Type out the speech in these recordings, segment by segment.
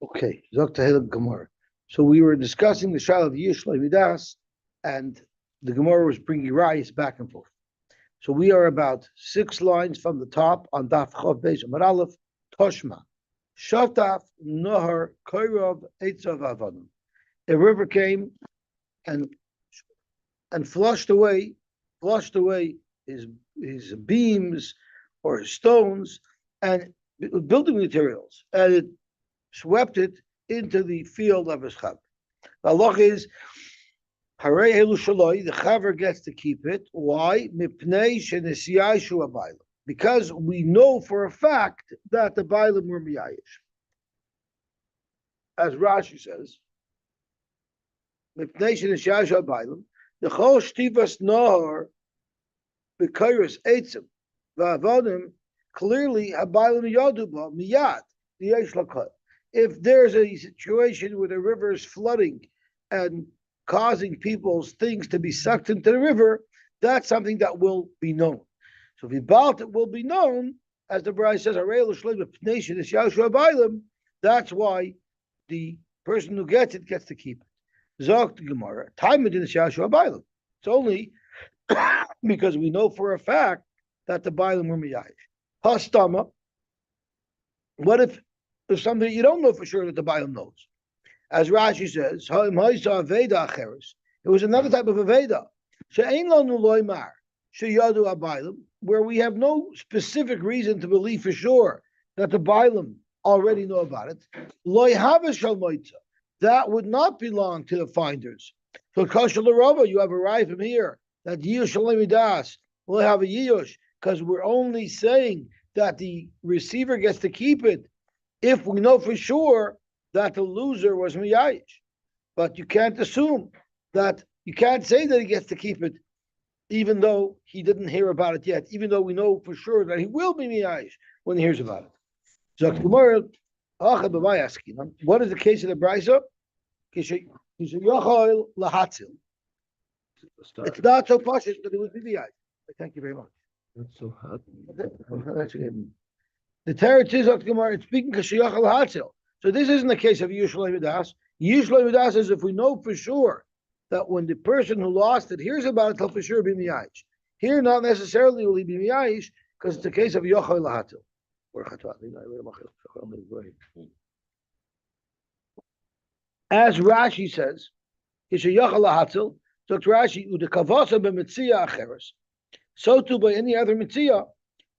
Okay, Dr. Haleb Gemara. So we were discussing the Shal of Yishloi Midas, and the Gemara was bringing Rayas back and forth. So we are about 6 lines from the top on Daf Chav Beis Amar Aleph, Toshma. Shataf Nohar Koirov Eitzav Avanim. A river came and flushed away his beams or his stones and building materials, and it swept it into the field of his chaver. The halach is, Harei Helu Shaloi, the chaver gets to keep it. Why? Mipnei shenesiyai shu abaylim. Because we know for a fact that the baylim were miyayish. As Rashi says, Mipnei shenesiyai shu abaylim, the chol shtivas nohar b'kayros eitzim v'avonim, clearly abaylim yaduba miyad the lakot. If there's a situation where the river is flooding and causing people's things to be sucked into the river, that's something that will be known. So if it will be known, as the Bride says, that's why the person who gets it gets to keep it. Zok the Gemara, it's only because we know for a fact that the Bailam were miyayish. Hastama, what if something you don't know for sure that the Bailam knows? As Rashi says, it was another type of Aveda, where we have no specific reason to believe for sure that the Bailam already know about it. That would not belong to the finders. So you have arrived from here that Yiyush Shalemidas will have a Yiyush, because we're only saying that the receiver gets to keep it if we know for sure that the loser was miyayish. But you can't assume that, you can't say that he gets to keep it even though he didn't hear about it yet, even though we know for sure that he will be miyayish when he hears about it. So what is the case of the Brisa? It's not so pashut that it would be miyayish. Thank you very much. That's so hot. The Teretz is it's speaking kashiyachal hatzil. So this isn't the case of Yushloi Midas. Yushloi Midas is if we know for sure that when the person who lost it hears about it, he'll for sure be miyayish. Here, not necessarily will he be miyayish, because it's a case of Yochai Lahatil. As Rashi says, Yochai Lahatil, so Rashi, Udekavasa be Metziah acheres. So too by any other Metziah,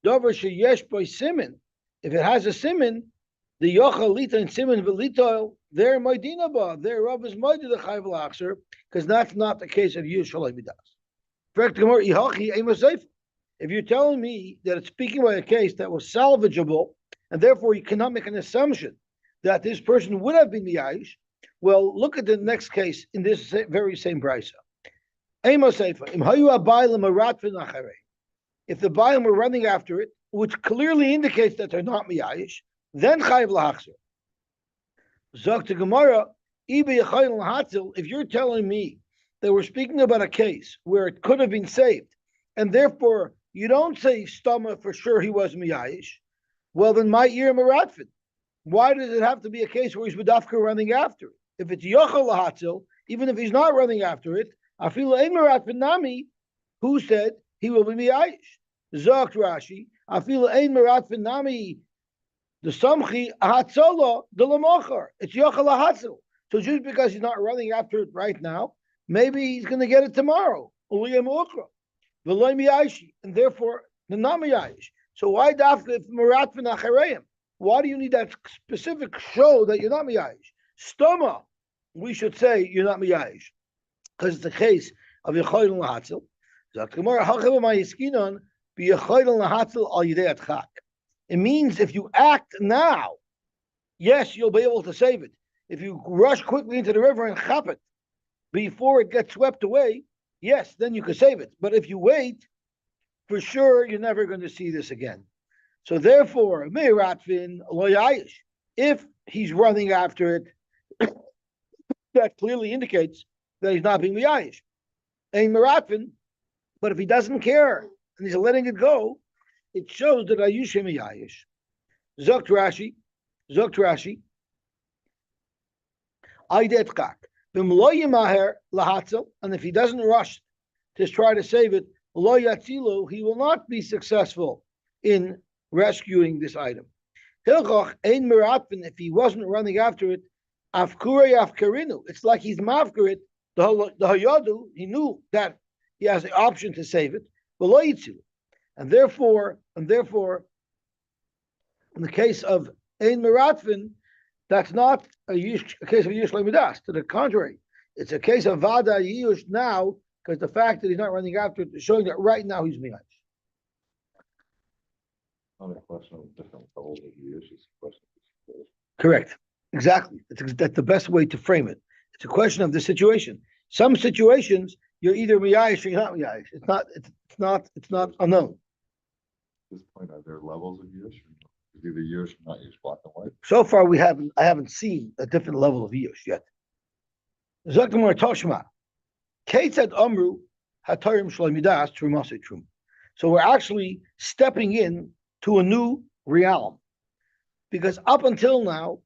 Dover sheyesh by Simin. If it has a Simin, the Yochal Lita and Simin Velitoil, they're Maidinaba, their Rav is Maidi the Chayv Lachser, because that's not the case of Yushalai Midas. If you're telling me that it's speaking about a case that was salvageable, and therefore you cannot make an assumption that this person would have been miyayish, well, look at the next case in this very same brisa. If the Bailam were running after it, which clearly indicates that they're not miyayish, then chayiv lahachzer. Zok to Gemara, if you're telling me that we're speaking about a case where it could have been saved, and therefore you don't say stama for sure he was miyayish, well then my ear maratfin. Why does it have to be a case where he's bedafka running after it? If it's yochel lahatzil, even if he's not running after it, afil ein maratfin nami, who said he will be miyayish? Zok Rashi, afil ein maratfin nami. The samchi hatzola the lamocher. It's yochel lahatzil. So just because he's not running after it right now, maybe he's going to get it tomorrow. And therefore the namiyayish. So why dafka maratfin achareim? Why do you need that specific show that you're not miyayish? Stoma, we should say you're not miyayish, because it's the case of yechoil lahatzil. It means if you act now, yes, you'll be able to save it. If you rush quickly into the river and chop it before it gets swept away, yes, then you can save it. But if you wait, for sure, you're never going to see this again. So therefore, if he's running after it, that clearly indicates that he's not being miyayish. But if he doesn't care and he's letting it go, it shows that Ayush miyayish. Zokt Rashi, Aidetkak. And if he doesn't rush to try to save it, lo yatzilu, he will not be successful in rescuing this item. Hilchach ein miratvin, if he wasn't running after it, afkurei afkarinu. It's like he's mafkarit. The hayadu, he knew that he has the option to save it, but lo yitzilu. And therefore, in the case of ein miratvin, that's not a case of Yush Lemidas. To the contrary, it's a case of Vada Yush now, because the fact that he's not running after it is showing that right now he's Miyash. Not a question of different levels of Yush, it's a question of situation. Correct. Exactly. That's the best way to frame it. It's a question of the situation. Some situations you're either Miyash or you're not Miyash. It's not unknown. At this point, are there levels of Yush? Is either Yush or not Yush, black and white? So far, I haven't seen a different level of Yush yet. Zaktamar Toshma. Ketzad Amru Hatarim Shlemidas Trumase Trum. So we're actually stepping in to a new realm. Because up until now,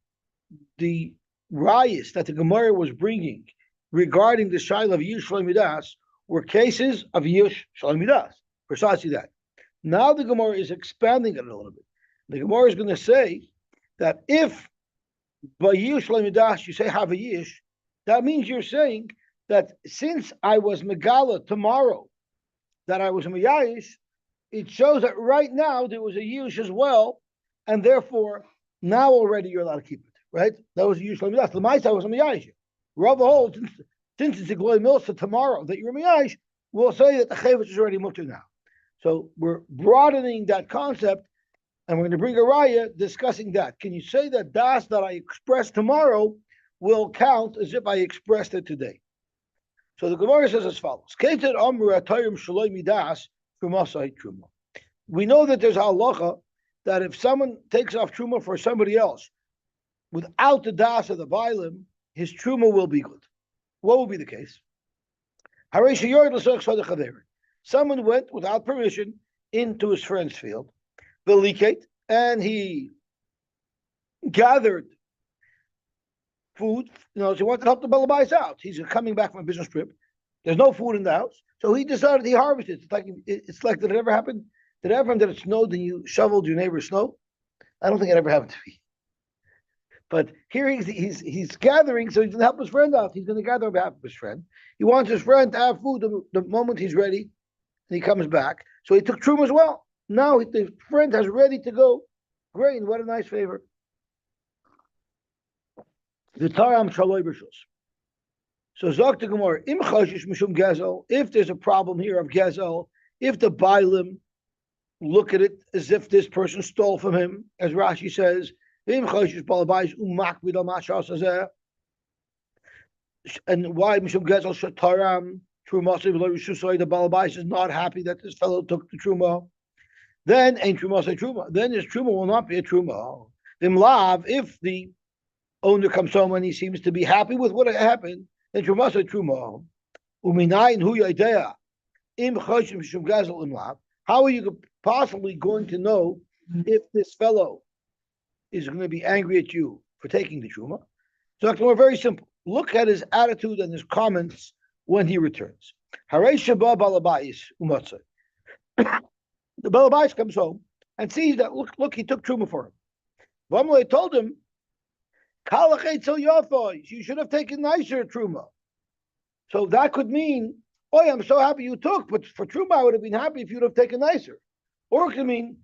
the rayas that the Gemara was bringing regarding the Shaila of Yush Shlemidas were cases of Yush Shlemidas. Precisely that. Now the Gemara is expanding it a little bit. The Gemara is going to say that if by Yush Lemidas you say have a Yish, that means you're saying that since I was Megala tomorrow, that I was Meyayish, it shows that right now there was a Yush as well, and therefore now already you're allowed to keep it, right? That was a Yush Lemidas. The Maisa was a Meyayish. Rava holds, since it's a Gloy Milsa tomorrow that you're Meyayish, we'll say that the Chavis is already mutter now. So we're broadening that concept. And we're going to bring a raya discussing that. Can you say that das that I expressed tomorrow will count as if I expressed it today? So the Gemara says as follows: we know that there's a halacha that if someone takes off truma for somebody else without the das of the bailim, his truma will be good. What will be the case? Someone went without permission into his friend's field. And he gathered food. So he wanted to help the Balabais out. He's coming back from a business trip. There's no food in the house, so he decided he harvested. It's like did it ever happen? Did it ever happen that it snowed and you shoveled your neighbor's snow? I don't think it ever happened to me. But here he's gathering, so he's going to help his friend out. He's going to gather on behalf of his friend. He wants his friend to have food the moment he's ready, and he comes back. So he took Trum as well. Now the friend has ready to go grain. What a nice favor. The Taram Shaloi B'Shus. So Zok to Gemara, Im Chashish Mishum Gezel, if there's a problem here of Gezel, if the Bailim look at it as if this person stole from him, as Rashi says, Im Chashish Balabais Umak Vidal Mashas Azeh, and why Mishum Gezel Shataram, Trumasi V'Lo Rishusai, the Balabais is not happy that this fellow took the Truma. Then ain't truma say truma. Then his truma will not be a truma. Lav, if the owner comes home and he seems to be happy with what happened, then truma say truma. Uminayin hu yadea im chashim shum gazel im lav. How are you possibly going to know if this fellow is going to be angry at you for taking the truma? So we're very simple. Look at his attitude and his comments when he returns. Harei shaba balabais umatzah. The Balabais comes home and sees that look, he took truma for him. Vamle told him, you should have taken nicer truma. So that could mean, oh, I'm so happy you took, but for truma I would have been happy if you'd have taken nicer. Or it could mean,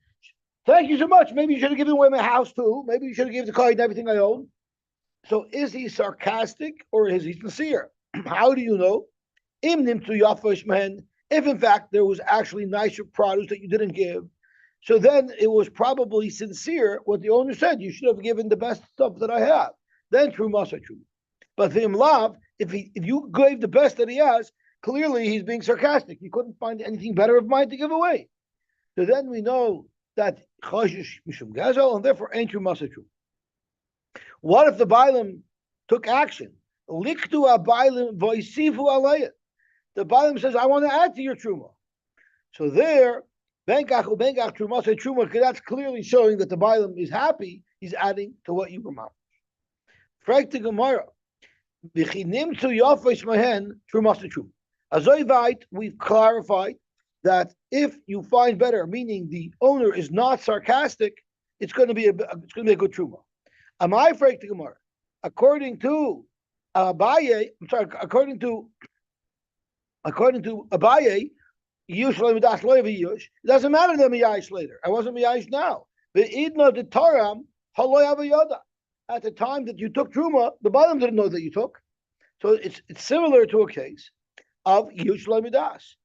thank you so much. Maybe you should have given away my house too. Maybe you should have given the car and everything I own. So is he sarcastic or is he sincere? How do you know? If in fact there was actually nicer produce that you didn't give, so then it was probably sincere what the owner said. You should have given the best stuff that I have. Then true must true. But the imlav, if you gave the best that he has, clearly he's being sarcastic. You couldn't find anything better of mine to give away. So then we know that chashish mishum gazel, and therefore ain't true must true. What if the bailim took action? Liktu abailim voisifu alayit. The Balaam says, I want to add to your truma. So there, benkach truma say truma, because that's clearly showing that the Balaam is happy. He's adding to what you were mouth. Frag to Gemara. V'chinim to yafos mahen trumas to truma. Azoivite, we've clarified that if you find better, meaning the owner is not sarcastic, it's going to be a good truma. Am I afraid to Gemara? According to Abaye, I'm sorry, according to Abaye, Yush das Yush. It doesn't matter that Miyash later. I wasn't Miyash now. The Idna the Taram Haloy at the time that you took Truma, the bottom didn't know that you took. So it's similar to a case of Yush Midas.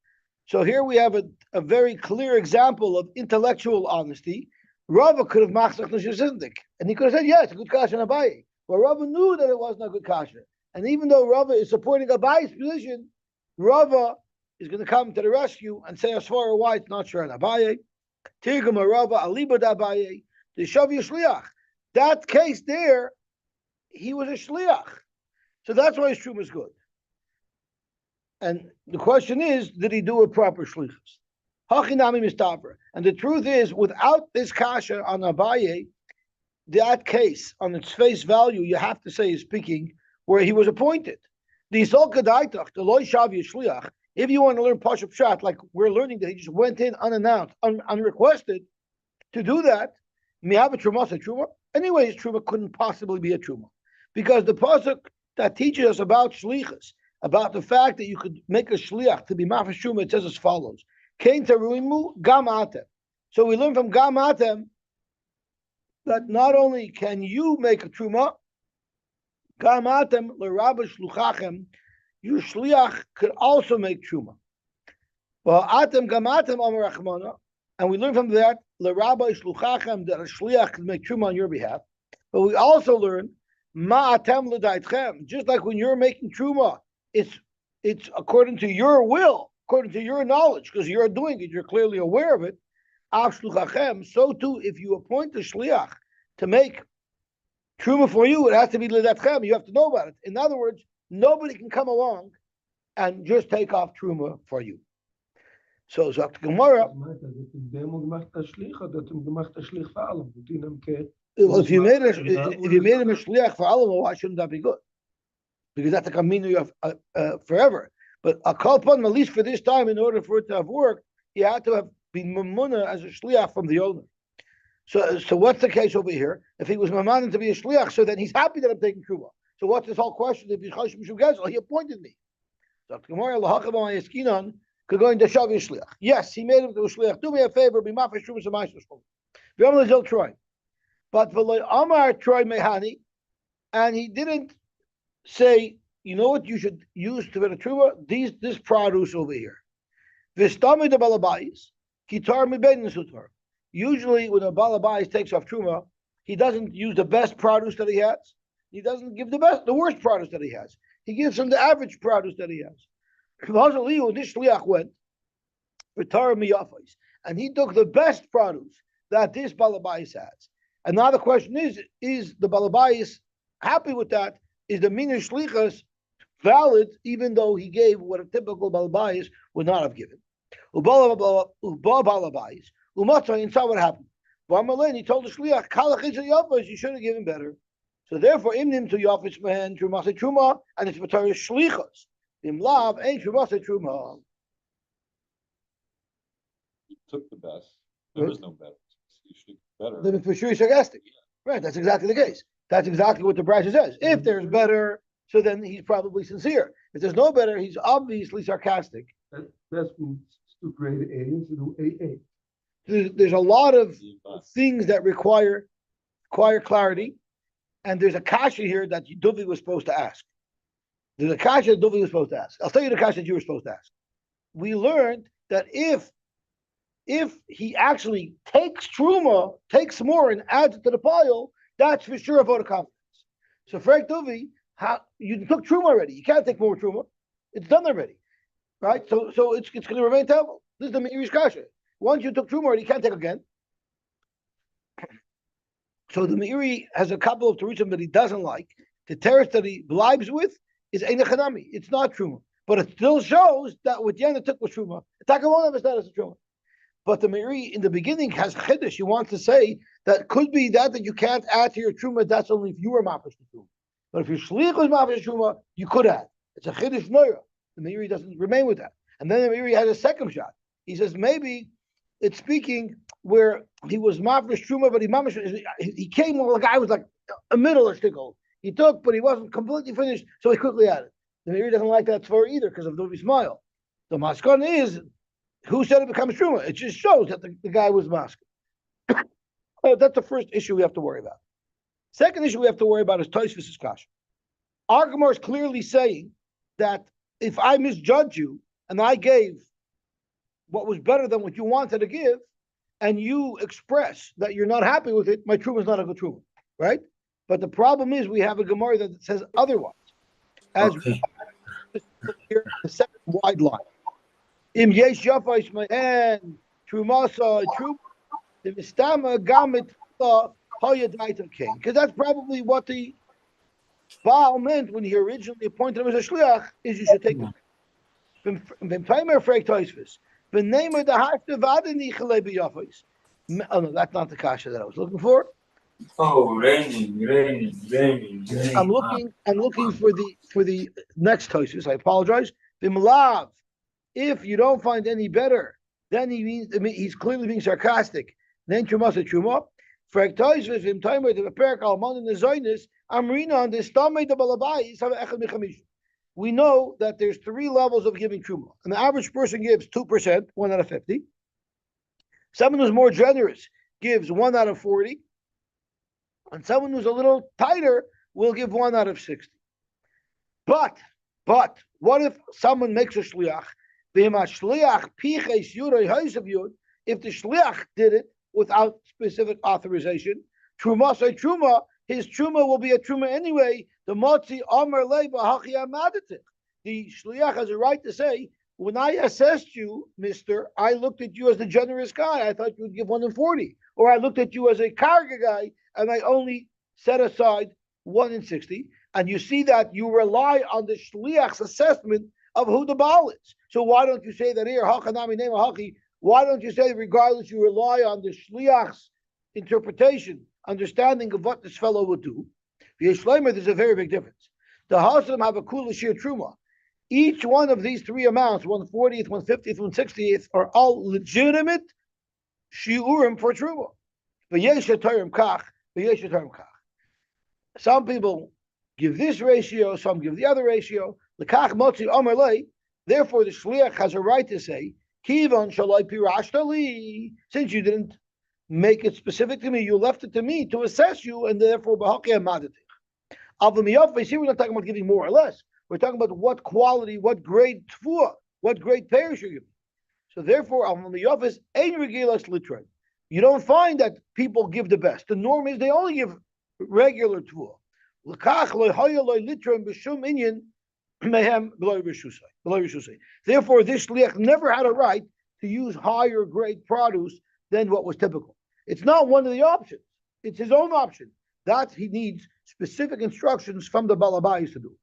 So here we have a very clear example of intellectual honesty. Rava could have machzach l'shizindik, and he could have said, "Yes, it's a good kasha in Abaye." But Rava knew that it wasn't a good kasha, and even though Rava is supporting Abaye's position, Rava is going to come to the rescue and say as far as why it's not sure on Abaye. Tirgum Rava alibad Abaye the shavi shliach. That case there, he was a shliach, so that's why his truma is good. And the question is, did he do a proper shlichus? Hachinami mistaver. And the truth is, without this kasha on Abaye, that case on its face value, you have to say is speaking where he was appointed. The Isolkadaitach, the loy shavi shliach. If you want to learn Pashup Shat, like we're learning that he just went in unannounced, unrequested, to do that, Mihava Trumas a Truma. Anyway, his Truma couldn't possibly be a Truma. Because the Pasuk that teaches us about Shlichas, about the fact that you could make a Shliach to be Mafash Truma, it says as follows. Kain Taruimu Gam Atem. So we learn from Gam Atem that not only can you make a Truma, Gam Atem L'Rabba Shluchachem, your shliach could also make truma. Well, atem gamatem amar Rachmana, and we learn from that l'rabbi shluchachem that a shliach can make truma on your behalf. But we also learn ma atem l'daitchem. Just like when you're making truma, it's according to your will, according to your knowledge, because you're doing it, you're clearly aware of it. Av shluchachem. So too, if you appoint a shliach to make truma for you, it has to be l'daitchem. You have to know about it. In other words, nobody can come along and just take off truma for you. So sagt Gemara. Well, if you made him a shliach for Allah, why shouldn't that be good? Because that's a kaminu of forever. But a kalpan, at least for this time, in order for it to have worked, he had to have been mamuna as a shliach from the owner. So what's the case over here? If he was mamanin to be a shliach, so then he's happy that I'm taking truma. So what's this whole question? If he appointed me. Yes, he made him to a shliach. Do me a favor, be mafish truma samaishus. Troy. But Amar Troy Mehani, and he didn't say, you know what you should use to make a truma? This produce over here. Vistami the balabais, kitar mibein sutar. Usually when a balabais takes off truma, he doesn't use the best produce that he has. He doesn't give the worst produce that he has. He gives him the average produce that he has. This shliach went for Torah miyafos, and he took the best produce that this balabais has. And now the question is the balabais happy with that? Is the mina shlichas valid, even though he gave what a typical balabais would not have given? Balabais, and saw what happened. He told the shliach, you should have given better. So therefore, imnim to yafis mehen truma truma, and it's v'taris shlichos. Imlav ain't truma truma. You took the best. There was no better. You should better. Then for sure he's sarcastic. Yeah. Right, that's exactly the case. That's exactly what the Brasha says. If there's better, so then he's probably sincere. If there's no better, he's obviously sarcastic. That's to grade A and to do AA. There's a lot of things that require clarity. And there's a kasha here that Duvi was supposed to ask. There's a kasha that Duvi was supposed to ask. I'll tell you the kasha that you were supposed to ask. We learned that if he actually takes truma, takes more and adds it to the pile, that's for sure a vote of confidence. So Frank Duvi, you took truma already. You can't take more truma. It's done already. Right? So it's going to remain terrible. This is the Meirish kasha. Once you took truma already, you can't take again. So the Meiri has a couple of terutzim that he doesn't like. The teretz that he blibes with is ein chanami. It's not truma, but it still shows that what Yana took was truma. Taka won't have a status of truma. But the Meiri in the beginning has chiddush. He wants to say that could be that you can't add to your truma. That's only if you were mafish to truma. But if your shliach was mafresh truma, you could have. It's a chiddush noira. The Meiri doesn't remain with that. And then the Meiri has a second shot. He says maybe it's speaking where he was mafresh truma, but he came while the guy was like a middle or stickle. He took, but he wasn't completely finished, so he quickly added. The Meiri doesn't like that tzvor either because of the smile. The maskon is who said it becomes truma. It just shows that the guy was maskon. That's the first issue we have to worry about. Second issue we have to worry about is Tosfos' kasha. Our Gemara is clearly saying that if I misjudge you and I gave what was better than what you wanted to give, and you express that you're not happy with it, my truma is not a good truma, right? But the problem is we have a Gemara that says otherwise. As Okay. here, the second wide line. Im yesh yafais ma'en trumasa truma the mistama gamit hayadaita king, because that's probably what the Baal meant when he originally appointed him as a shliach. Is you should take him. Oh no, that's not the kasha that I was looking for. Oh, raining. I'm looking for the next Tosfos. I apologize. Bimlav. If you don't find any better, then he's clearly being sarcastic. Then trumasa truma. Frag Tosfos vim timer the perk almon in the zoynus. Amrina on this tamei the balabayis have echad mechamisha. We know that there's 3 levels of giving truma. An average person gives 2%, 1 out of 50. Someone who's more generous gives 1 out of 40. And someone who's a little tighter will give 1 out of 60. But, what if someone makes a shliach? If the shliach did it without specific authorization, truma, his truma will be a truma anyway. The shliach has a right to say, when I assessed you, mister, I looked at you as the generous guy. I thought you would give 1 in 40. Or I looked at you as a karga guy, and I only set aside 1 in 60. And you see that you rely on the shliach's assessment of who the Baal is. So why don't you say that here, why don't you say regardless you rely on the shliach's interpretation, understanding of what this fellow would do? There's a very big difference. The Hasadim have a kula shir truma. Each one of these 3 amounts, 140th, 150th, 160th, are all legitimate shiurim for truma. Some people give this ratio, some give the other ratio. Therefore, the shliach has a right to say, Kivan shalai pirashtali, since you didn't make it specific to me, you left it to me to assess you, and therefore here we're not talking about giving more or less. We're talking about what quality, what grade tfuah, what grade parish you're giving. So therefore, you don't find that people give the best. The norm is they only give regular tfuah. Therefore, this shliach never had a right to use higher grade produce than what was typical. It's not one of the options. It's his own option. That he needs specific instructions from the balabayis to do.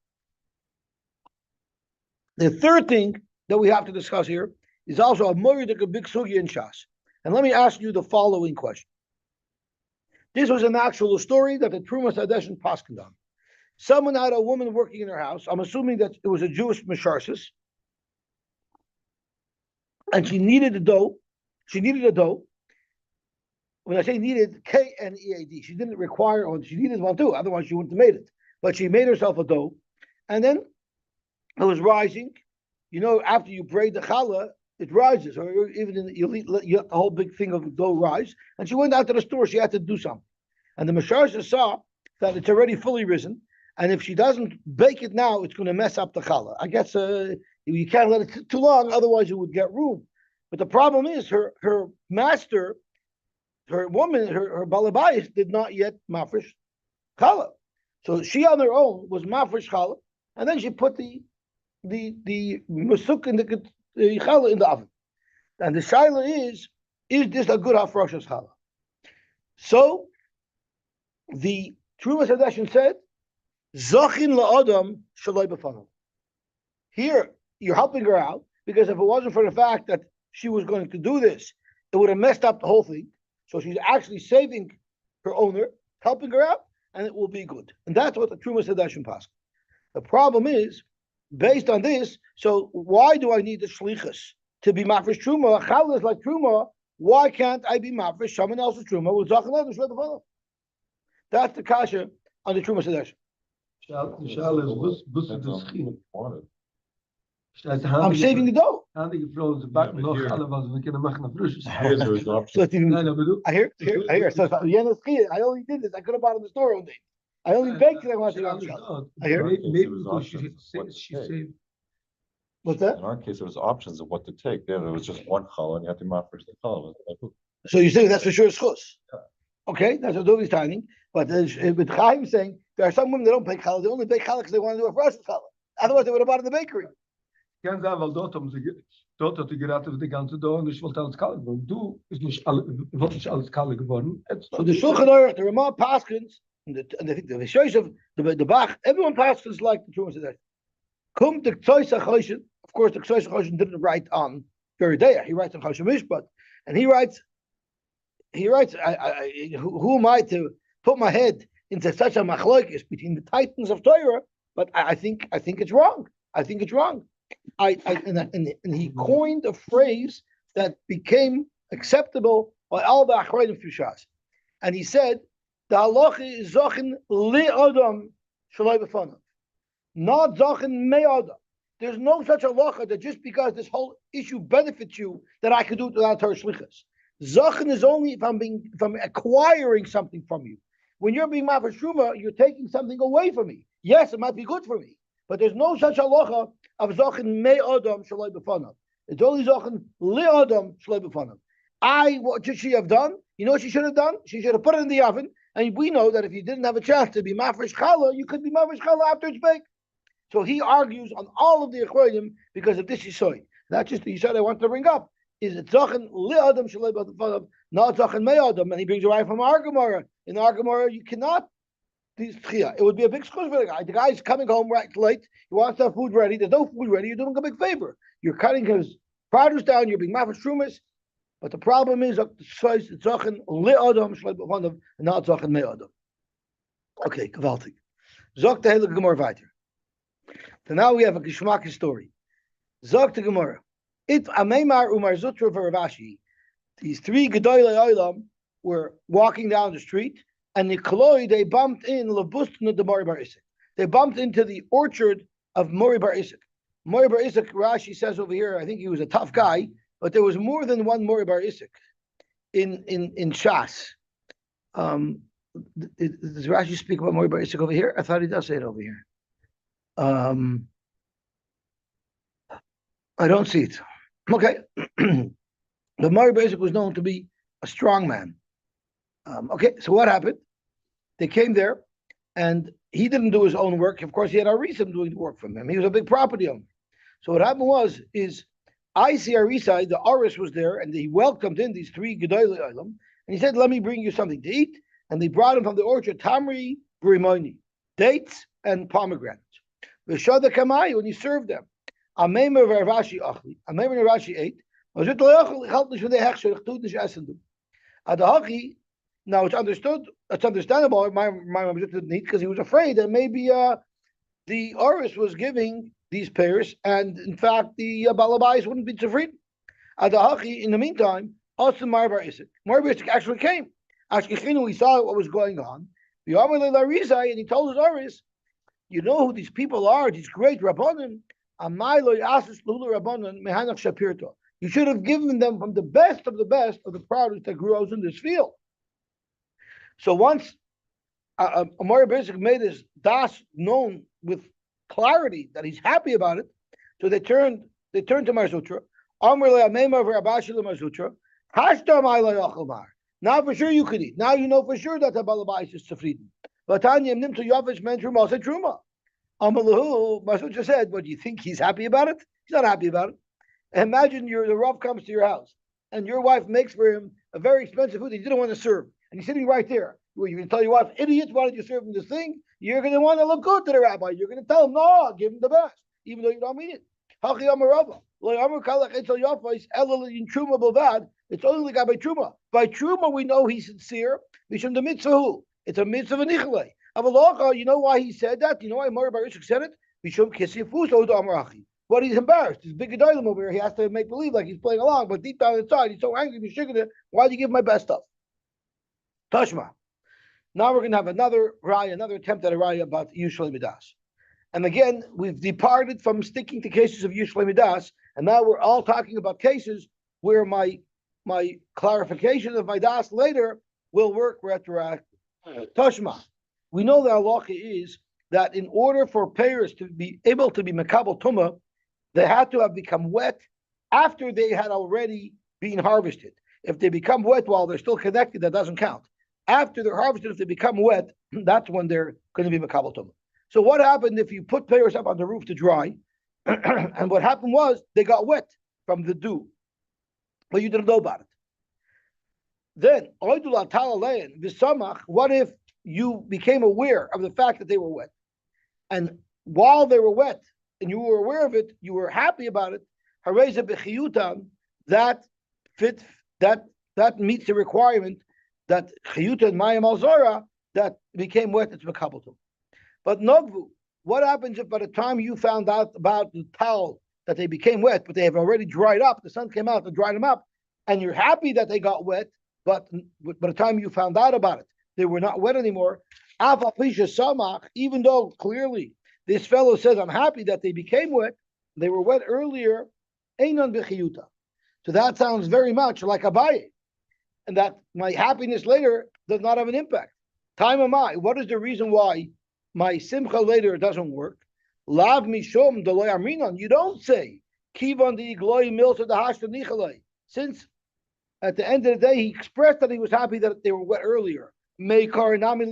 The third thing that we have to discuss here is also a moedik, a big sugi in Shas. And let me ask you the following question. This was an actual story that the Trumas Hadeshin paskened on. Someone had a woman working in her house. I'm assuming that it was a Jewish misharsis. And she needed a dough. When I say needed, K-N-E-A-D. She didn't require, or she needed one too. Otherwise, she wouldn't have made it. But she made herself a dough. And then it was rising. You know, after you braid the challah, it rises. Or even you let a whole big thing of dough rise. And she went out to the store. She had to do something. And the misharsis saw that it's already fully risen. And if she doesn't bake it now, it's going to mess up the challah. I guess you can't let it too long, otherwise it would get ruined. But the problem is her master, her woman, her balabayis did not yet mafresh challah. So she on her own was mafresh challah, and then she put the musuk in the challah in the oven. And the shaila is this a good hafrashas challah? So the Trumas Hadeshin said, Zachin la'adam shalai b'fanav. Here, you're helping her out, because if it wasn't for the fact that she was going to do this, it would have messed up the whole thing. So she's actually saving her owner, helping her out. and it will be good. And that's what the Truma Sedashim Pasuk. The problem is, based on this, so why do I need the Shlichus to be Mafresh Truma? Challah is like Truma. Why can't I be Mafresh someone else's Truma with Zachan Lev Shlev? That's the kasha on the Truma Sedashim. The shal is bus Depends the on scheme. what it I'm saving the dough. Handige vrouwen, ze bakken Ja, nog maar hier- alle wat we kunnen maken naar Brussels. is. There's So options. it's even, Nee, dat bedoel I hear. So if I only did this, I could have bought it in the store one day. I only baked it. I wanted to go on the shop. I hear. Maybe It was because she options, what to she take. said, What's that? In our case, there was options of what to take. There was just one challah, and you had to mafresh the challah. So you say that's for sure schus. Okay, that's what Dovi's timing. But with Chaim saying there are some women that don't bake challah. They only bake challah because they want to do a Russian challah. Otherwise, they would have bought it in the bakery. kan zijn wel dort om ze dort dat die geraten de ganze dag dus wat alles kal worden. Du is niet wat is alles kal geworden. So the Shulchan Aruch, the Ramah Paskins, and the Shosh of the Bach, everyone Paskins like the Truma Sedashim. Come the Ktsois HaChoshen. Of course, the Ktsois HaChoshen didn't write on Yeridea. He writes on Choshen Mishpat, and he writes. Who am I to put my head into such a machlokes between the titans of Torah? But I think it's wrong. I think it's wrong. And he coined a phrase that became acceptable by all the Achronim through Shas. And he said, the halacha is zachin li adam shalai b'fanav, not zachin me adam. There's no such halacha that just because this whole issue benefits you that I could do it without Torah shlichus. Zachin is only if I'm acquiring something from you. When you're being mafresh truma, you're taking something away from me. Yes, it might be good for me, but there's no such halacha of zachin me adam shalai b'fanav. It's only zachin li adam shalai b'fanav. What should she have done? You know what she should have done? She should have put it in the oven. And we know that if you didn't have a chance to be mafresh challah, you could be mafresh challah after it's baked. So he argues on all of the Achronim because of this Yosy. That's just the Yosy I want to bring up. Is it zachin li adam shalai b'fanav, not zachin me adam? And he brings away from our Gemara. In our Gemara, you cannot. It would be a big schus for the guy. The guy's coming home right late. He wants to have food ready. There's no food ready. You're doing a big favor. You're cutting his produce down. You're being mafresh trumas. But the problem is it's zachin li adam shalai b'fanav, not zachin me adam. Okay, gewaltig. Zok the hele Gemara weiter. So now we have a Gishmak story. Zok the Gemara. It Ameimar Umar Zutra Varavashi. These three Gedolei Olam were walking down the street, and they bumped in Labustna de Mori Bar Isaac. They bumped into the orchard of Mori Bar Isaac. Mori Bar Isaac, Rashi says over here, I think he was a tough guy, but there was more than one Mori Bar Isaac in Shas. Does Rashi speak about Mori Bar Isaac over here? I thought he does say it over here. I don't see it. Okay. The Mori Bar Isaac was known to be a strong man. Okay, so what happened? They came there, and he didn't do his own work. Of course, he had Arisa doing the work for him. He was a big property owner. So what happened is I see Arisa, the Aris was there, and he welcomed in these three Gedolei Olam, and he said, let me bring you something to eat. And they brought him from the orchard, Tamri, Burimoni, dates and pomegranates. V'shada Kamai, when he served them. Ameimer Ravashi Achli. Ameimer Ravashi ate. Now it's understood. It's understandable. My didn't eat because he was afraid that maybe the Oris was giving these pears, and in fact the Balabais wouldn't be zufrieden. Adahachi. In the meantime, also Mar Isaac. Mar Isaac actually came. Ashkechinu, he saw what was going on. And he told his Oris, you know who these people are? These great Rabbanim. You should have given them from the best of the produce that grows in this field. So once Amari Basic made his das known with clarity that he's happy about it, so they turned to Marzutra. Now for sure you could eat. Now you know for sure that the Balabais is zufrieden. Marzutra said, "What do you think he's happy about it? He's not happy about it. Imagine the Rav comes to your house and your wife makes for him a very expensive food that he didn't want to serve, and he's sitting right there. You're going to tell your wife, idiot, why did you serve him this thing? You're going to want to look good to the rabbi. You're going to tell him, no, give him the best, even though you don't mean it. It's only the guy by Truma. By Truma, we know he's sincere. It's a mitzvah of a nichelei. Avalocha, you know why he said that? You know why Mori Bar Yishuk said it? But he's embarrassed. He's big Gedolim over here. He has to make believe like he's playing along, but deep down inside, he's so angry. Why'd you give my best stuff? Tashma. Now we're going to have another attempt at a raya about Yushalei Midas. And again, we've departed from sticking to cases of Yushalei Midas, and now we're all talking about cases where my clarification of my das later will work retroactive. Tashma. We know that halacha is that in order for payers to be able to be mekabel tumah, they had to have become wet after they had already been harvested. If they become wet while they're still connected, that doesn't count. After they're harvested, if they become wet, that's when they're going to be mekabel tumah. So what happened if you put payers up on the roof to dry, and what happened was they got wet from the dew, but you didn't know about it. Then, what if you became aware of the fact that they were wet? And while they were wet, and you were aware of it, you were happy about it, that meets the requirement that chiyuta and mayim al-zora, that became wet, it's mekabaltum. But nogvu, what happens if by the time you found out about the towel that they became wet, but they have already dried up, the sun came out and dried them up, and you're happy that they got wet, but by the time you found out about it, they were not wet anymore, even though clearly this fellow says, I'm happy that they became wet, they were wet earlier, einon b'chiyuta. So that sounds very much like Abaye, and that my happiness later does not have an impact. Time am I? What is the reason why my simcha later doesn't work? Lav mishum deloy amrinon. You don't say kivan the igloy milsa the hashta nichalei. Since at the end of the day he expressed that he was happy that they were wet earlier. Meikar nami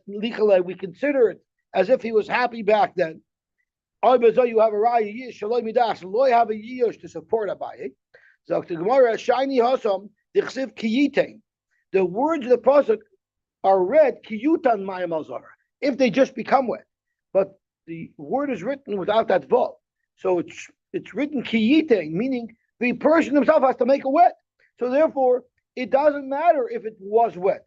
lichalei. We consider it as if he was happy back then. You have a raya yish shaloi midas. Loy have a yish to support Abaye. So the Gemara shiny hasam dichsiv kiyitein. The words of the pasuk are read kiyutan mayim al-zara if they just become wet, but the word is written without that vav. So it's written kiyitein, meaning the person himself has to make it wet. So therefore, it doesn't matter if it was wet.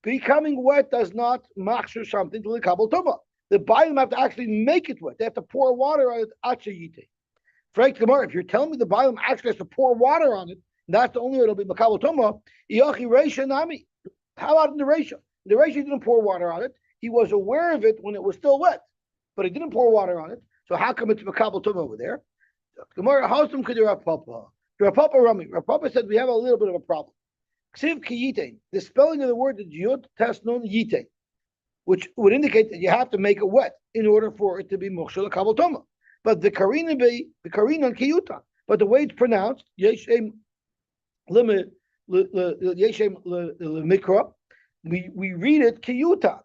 Becoming wet does not machshir something to the kabel tuma. The Bailam have to actually make it wet. They have to pour water on it. Achayite. Frank Gemara, if you're telling me the Bailam actually has to pour water on it, that's the only way it'll be makabel tuma. Iyachi reisha nami. How about in the reisha? The reisha didn't pour water on it. He was aware of it when it was still wet, but he didn't pour water on it. So how come it's makabel tuma over there? Gemara, howsum could Rav Papa? Rav Papa Rami. Rav Papa said we have a little bit of a problem. Ksiv kiyite. The spelling of the word is yud tesnun yite, which would indicate that you have to make it wet in order for it to be mukhshel kabel tuma. But the karina kiyutan. But the way it's pronounced, yeshem mikra, we read it kiyutan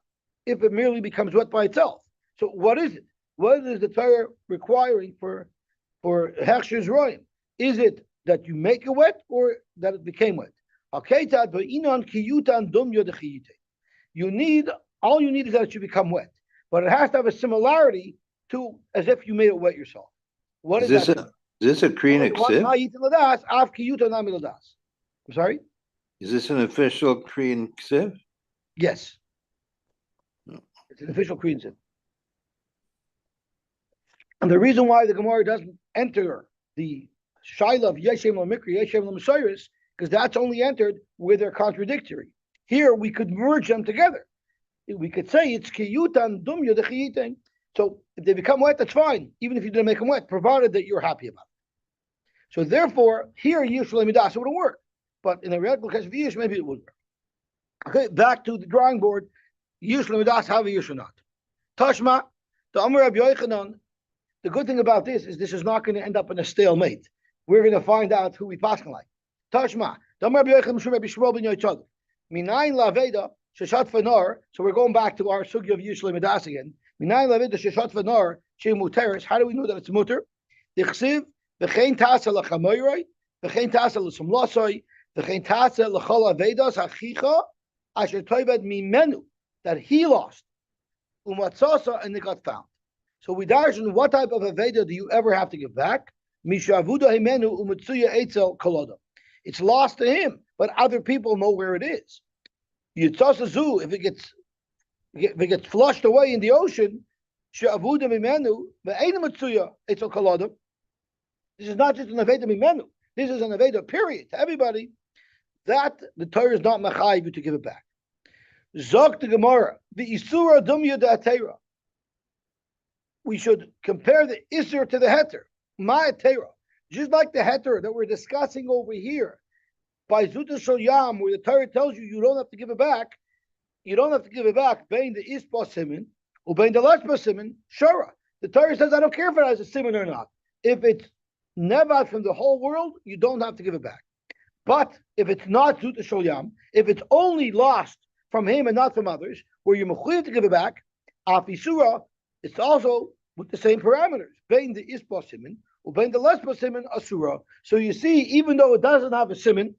if it merely becomes wet by itself. So what is it? What is the Torah requiring for hechsher's roim? Is it that you make it wet or that it became wet? You need, all you need is that it should become wet, but it has to have a similarity to as if you made it wet yourself. What is that? Is this a Krinik Siv? I'm sorry? Is this an official Krinik Siv? Yes. No. It's an official Krinik Siv. And the reason why the Gemara doesn't enter the Shaila of Yeshem Lamikri, Yeshem Lamashayris, because that's only entered where they're contradictory. Here we could merge them together. We could say it's Kiyutan Dumya the Chiyitain. So if they become wet, that's fine, even if you didn't make them wet, provided that you're happy about it. So therefore, here Yisrael Midas, it wouldn't work. But in the radical case of Yish, maybe it would work. Okay, back to the drawing board. Yisrael Midas, have a Yish or not. Tashma, the Amar Rabbi Yochanan, the good thing about this is not going to end up in a stalemate. We're going to find out who we pass like. Tashma, the Amar Rabbi Yochanan, Mishur Rabbi Shmuel ben Yochad. Minayin Laveda, Sheshat Fanar. So we're going back to our sugya of Yisrael Midas again. Minayin Laveda, Sheshat Fanar, Shem Muteris. How do we know that it's muter? Dichsiv, V'chein Tasa Lachamoyroi, V'chein Tasa L'Sumlosoi, V'chein Tasa L'Chol Avedas Hachicha, Asher Toived Mimenu, that he lost. Umatzasa, and it got found. So we darshan, what type of Aveda do you ever have to give back? Mishavuda Himenu Umatsuya Eitzel Koloda. It's lost to him, but other people know where it is. Yitzasa Zu, if it gets if it gets flushed away in the ocean, she'avuda mimenu ve'einu Metziah etzel kol adam. This is not just an aveda mimenu. This is an aveda period to everybody. That the Torah is not mechayiv you to give it back. Zok the Gemara, the isura dumya da'atera. We should compare the isur to the heter. Ma'atera. Just like the heter that we're discussing over here, by Zuta Shal Yam, where the Torah tells you you don't have to give it back, you don't have to give it back, bein the ispa simin, or bein the lashba simin, shara. The Torah says, I don't care if it has a simin or not. If it's nevad from the whole world, you don't have to give it back. But if it's not Zuta Shal Yam, if it's only lost from him and not from others, where you're mechuyev to give it back, afisura, it's also with the same parameters, bein the ispa simin, or bein the lashba simin, asura. So you see, even though it doesn't have a simin,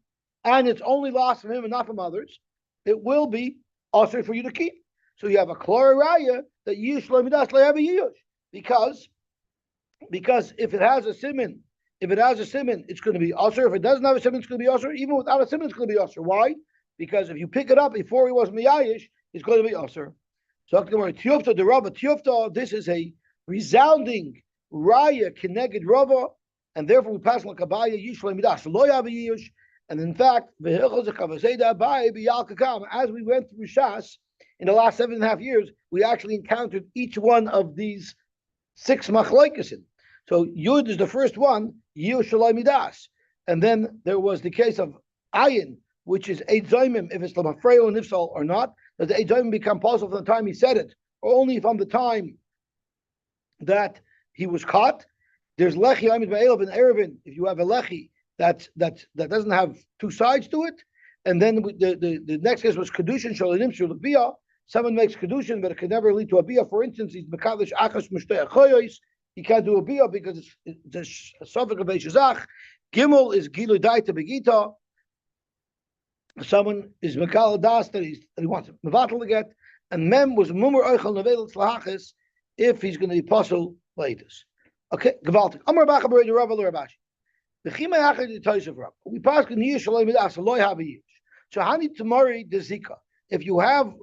and it's only lost from him and not from others, it will be also for you to keep. So you have a kloraraya that yish lo midas lo have a yish. Because if it has a simin, it's going to be usher. If it doesn't have a simin, it's going to be usher. Even without a simin, it's going to be usher. Why? Because if you pick it up before he was miyayish, it's going to be usher. So tiyufta the Rava tiyufta. This is a resounding raya keneged Rava, and therefore we pass like kabaya yish lo midas lo have a yish. And in fact, as we went through Shas in the last 7.5 years, we actually encountered each one of these 6 machlokes. So Yud is the first one, Yud Shalai Midas. And then there was the case of Ayin, which is Eid Zoimim, if it's Lamafreo and Nifsal or not. Does the Eid Zoimim become possible from the time he said it, or only from the time that he was caught? There's Lechi Amid Ba'elav and Erevin. If you have a Lechi, that doesn't have 2 sides to it. And then the next case was Kedushin Shalanim Shulabiyah. Someone makes Kedushin, but it can never lead to a Biyah. For instance, he's Mekadosh Achas Mishtei Achoyos. He can't do a Biyah because it's a Sofik of Eishazach. Gimel is Gilu Daita Begita. Someone is Mekal Das that he wants Mevatel to get. And Mem was Mumur Oichel Nevel Tzlachis if he's going to be puzzled latest. Okay, Gavaltik. Amar Bacha Beredi Rav Rabashi. We pass in years shalom midas loy have a years. So hani tamari the zika. If you have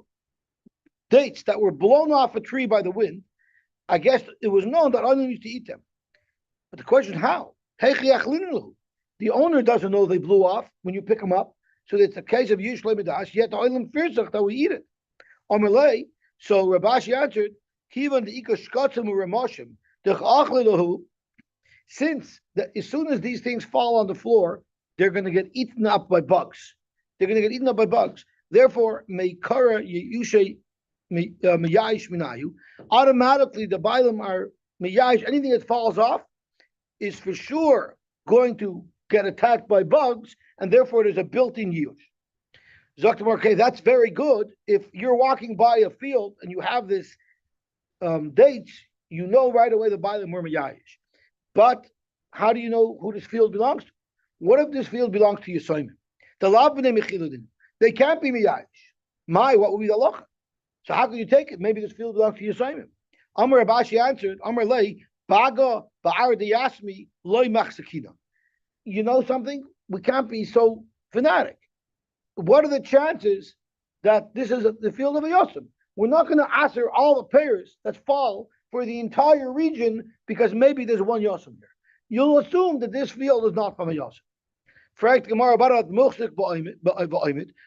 dates that were blown off a tree by the wind, I guess it was known that onion used to eat them. But the question is how? The owner doesn't know they blew off when you pick them up. So it's a case of years shalom midas. Yet the oilam firzach that we eat it. Omelay. So Rabashi answered, Kivan the ika shkatzim u'ramoshim dechachlelahu. Since as soon as these things fall on the floor, they're going to get eaten up by bugs. Therefore, meikara yushay miyayish minayu. Automatically, the bailam are miyayish. Anything that falls off is for sure going to get attacked by bugs, and therefore there's a built-in yush. Zaktamar, okay, that's very good. If you're walking by a field and you have this dates, you know right away the bailam were miyayish. But how do you know who this field belongs to? What if this field belongs to Yosy? They can't be miyayish. What would be the locha? So how can you take it? Maybe this field belongs to Yosy. Amar Abashi answered, Amar Lei, Baga Ba'ar Yasmi Loi Machsakina. You know something? We can't be so fanatic. What are the chances that this is the field of a Yosem? We're not going to answer all the payers that fall for the entire region because maybe there's one Yosem there. You'll assume that this field is not from a Yosem.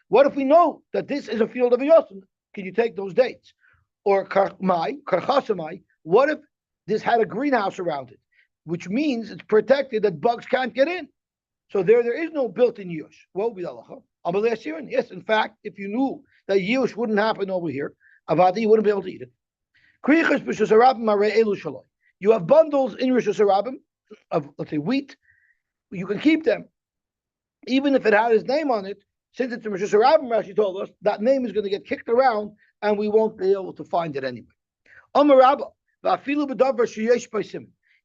What if we know that this is a field of a Yosem? Can you take those dates? Or karchasamai, what if this had a greenhouse around it? Which means it's protected that bugs can't get in. So there is no built-in yush. What would be the halacha? Yes, in fact, if you knew that yush wouldn't happen over here, avadi, you wouldn't be able to eat it. You have bundles in Rosh Hashanah of, let's say, wheat. You can keep them. Even if it had his name on it, since it's in Rosh Hashanah, Rashi told us, that name is going to get kicked around and we won't be able to find it anyway.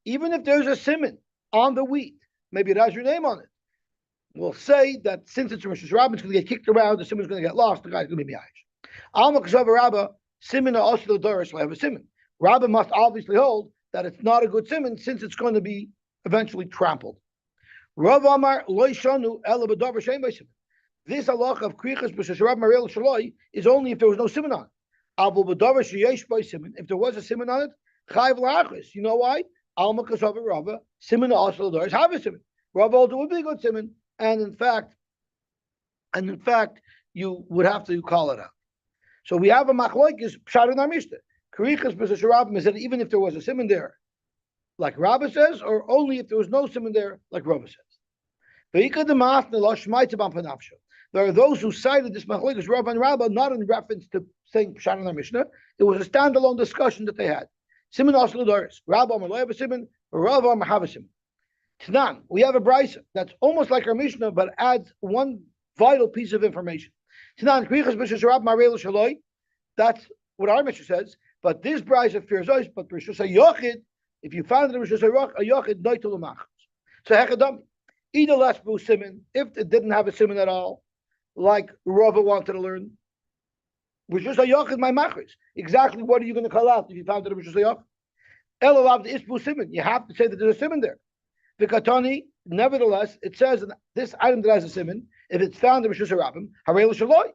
Even if there's a simon on the wheat, maybe it has your name on it. We'll say that since it's in Rosh Hashanah, it's going to get kicked around, the simon is going to get lost, the guy's going to be miyayish. Simon also the Doris will have a simon. Rabbi must obviously hold that it's not a good simon since it's going to be eventually trampled. Rav Amar Loishanu Ela B'Davar Shem B'Simon. This halach of Krichas B'Shasharab Marel Shaloi is only if there was no simon on. If there was a simon on it, chayv lachris. You know why? Alma kasava Rava. Simon also does have a simon. Rava also would be a good simon, and in fact, you would have to call it out. So we have a machlokes pshat in our mishnah. Karichas b'shus Rabbim is that even if there was a simon there, like Rabba says, or only if there was no simon there, like Rabba says. There are those who cited this machlokes Rav and Rabba not in reference to saying pshat in our mishnah. It was a standalone discussion that they had. Simon also l'doris. Rabba Amar lo have a simon, or Rabba Amar have a simon. Tanan, we have a brisa that's almost like our mishnah, but adds one vital piece of information. Tanan krichas b'shus Rabbim marei l'shaloi. That's what our mishnah says. But this brisa fears us. But b'shus hayochid, if you found it in b'shus hayochid, noitul l'machos. So hechadam, either less bu simon if it didn't have a simon at all, like Rava wanted to learn. B'shus hayochid my machris. Exactly what are you going to call out if you found it in b'shus hayochid? Elolav the isbu simon. You have to say that there's a simon there. Vikatoni, nevertheless, it says that this item that has a simon, if it's found in Rishus Rabbim, harei l'shaloi.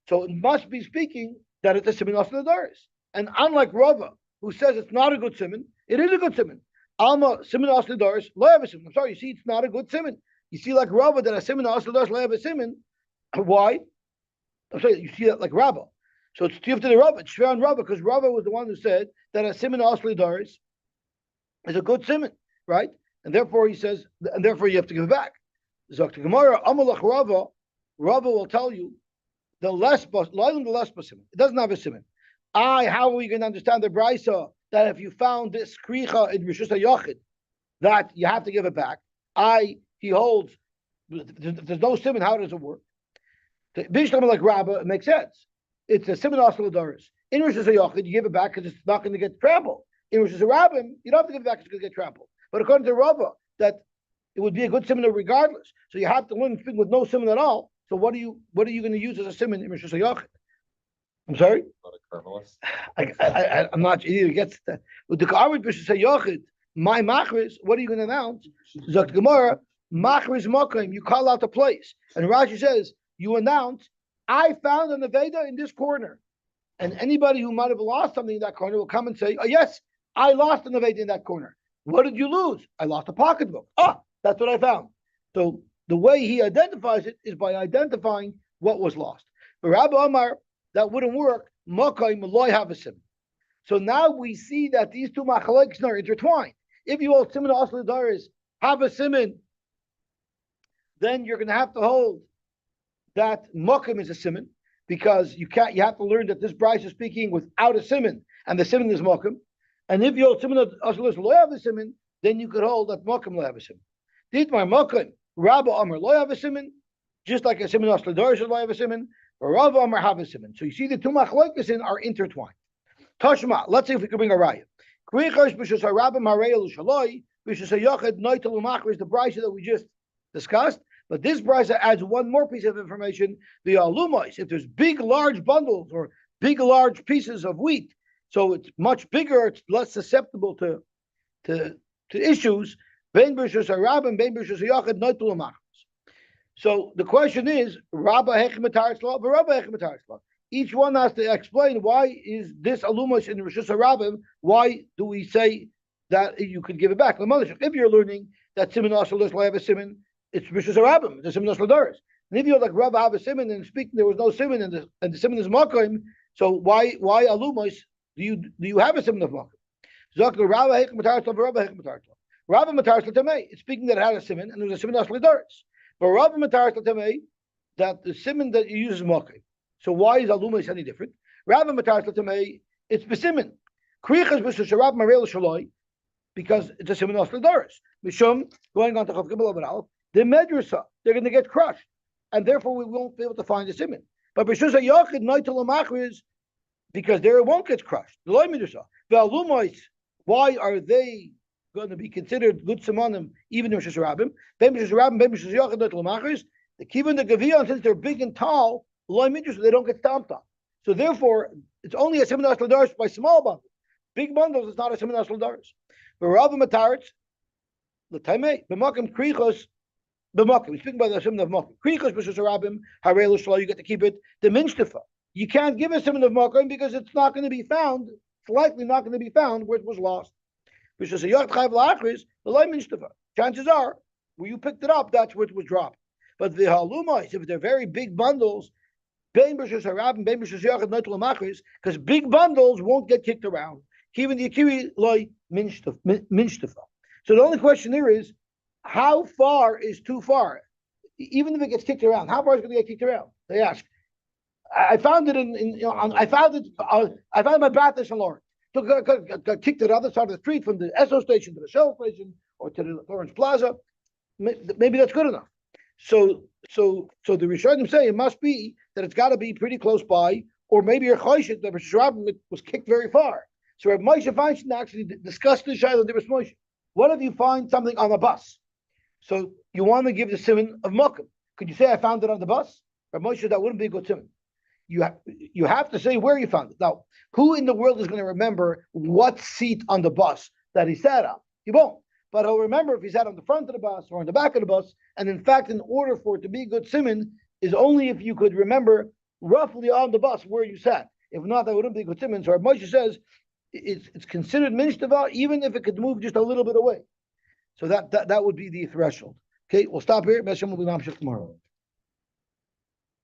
So it must be speaking that it's a simon of the doris. And unlike Rava, who says it's not a good simon, it is a good simon. Alma simon of the doris, lo have a simon. I'm sorry, you see, it's not a good simon. You see, like Rava, that a simon of the doris, lo have a simon. Why? I'm sorry, you see that like Rava. So it's to the Rava, it's shver on Rava, because Rava was the one who said that a simon of the doris is a good simon, right? And therefore he says, and therefore you have to give it back. Zok Gemara, Amalach Rava, Rava will tell you the less simon. It doesn't have a simon. How are we going to understand the brisa that if you found this kricha in Rishus HaYachid, that you have to give it back? He holds, if there's no simon, how does it work? Bishlam like Rabba, it makes sense. It's a simon asal doris. In Rishus HaYachid, you give it back because it's not going to get trampled. In Rishus HaRabbim, you don't have to give it back because it's going to get trampled. But according to Rava, that it would be a good simon regardless. So you have to learn thing with no simon at all. So what are you going to use as a simon in Rishus HaYachid? I'm sorry? Not a kernelist. I'm not sure. It gets that. With the Ka'arid Rishus HaYachid, my machris, what are you going to announce? Zok Gemara, machris makim, you call out the place. And Rashi says, you announce, I found an Aveda in this corner. And anybody who might have lost something in that corner will come and say, oh yes, I lost an Aveda in that corner. What did you lose? I lost a pocketbook. That's what I found. So the way he identifies it is by identifying what was lost. But Rabbi Omar, that wouldn't work. So now we see that these two machalekes are intertwined. If you hold simon asli daris have a simon, then you're going to have to hold that mokim is a simon, because you have to learn that this brayso is speaking without a simon, and the simon is mokim. And if you hold simon asli lo have a simon, then you could hold that mokim lo have a simon. Ditmar mokim Rabba Amar lo have a simon, just like a simon asli daris lo have a simon. Rav Amar have a simon. So you see the two machlokes are intertwined. Tashma, let's see if we can bring a raya. Krichosh b'shus harabim harei l'shaloi b'shus hayachid noitel u'machris, the brisa that we just discussed. But this brisa adds one more piece of information: the alumos. If there's big, large bundles or big, large pieces of wheat, so it's much bigger, it's less susceptible to issues. Ben b'shus harabim, ben b'shus hayachid noitel u'machris. So the question is, each one has to explain why is this alumos in Rishus HaRabim, why do we say that you could give it back? If you're learning that Simon Asal have a Simon, it's Rishus HaRabim, it's a Simon Asal Doris. And if you're like Rabba have a Simon and speaking there was no Simon and the Simon is Makim, so why alumos do you have a Simon of Makim? Rabba Mataris Tamei, it's speaking that it had a Simon and it was a Simon Asal Doris. But Rabbi Mataris Latamei, that the simon that you use is mokai. So why is alumos any different? Rabbi Mataris Latamei, it's besimin. Krichas b'shus Rabbi Marel Shaloi, because it's a simon of Doris. Mishum, going on to Chav Gimel Amar Aleph, the medrasa, they're going to get crushed, and therefore we won't be able to find the simon. But b'shus hayachid noitel umachris, because there it won't get crushed. The loy medrasa. The alumos, why are they going to be considered good simonim even in Rishus Rabbim? Ben Rishus Rabbim, Ben Rishus Yachid, not Lamachris. The Kivan, the Gavion, since they're big and tall, loy midrash, they don't get stomped on. So therefore, it's only a simon asal daris by small bundles. Big bundles, it's not a simon asal daris. But Rabbi Mataritz, the Taimei, b'makim krichos, b'makim. We're speaking about the simon of makim. Krichos b'Rishus Rabbim, harei l'shlo, you get to keep it. The minshtifa. you can't give a simon of makom because it's not going to be found. It's likely not going to be found where it was lost. Because chances are, where you picked it up, that's where it was dropped. But the halumais, if they're very big bundles, because big bundles won't get kicked around. Even the akiri loy minshtafa. So the only question here is, how far is too far? Even if it gets kicked around, how far is it going to get kicked around? They ask. I found it I found it in my bathhouse in Lawrence. Got kicked to the other side of the street from the Esso station to the Shell station or to the Lawrence Plaza. Maybe that's good enough. So the Rishonim say it must be that it's got to be pretty close by, or maybe your Choshet, the Rabbim was kicked very far. So Rabbi Moshe Feinstein actually discussed the Shiloh de Moshe. What if you find something on a bus? So you want to give the simon of Mokum. Could you say I found it on the bus? Rabbi Moshe, that wouldn't be a good simon. You have to say where you found it. Now, who in the world is going to remember what seat on the bus that he sat on? He won't. But he'll remember if he sat on the front of the bus or on the back of the bus. And in fact, in order for it to be a good simon, is only if you could remember roughly on the bus where you sat. If not, that wouldn't be a good simon. So Rabbi Moshe says it's considered minshtava even if it could move just a little bit away. So that would be the threshold. Okay, we'll stop here. Meshem will be mamshech tomorrow.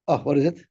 Oh, what is it?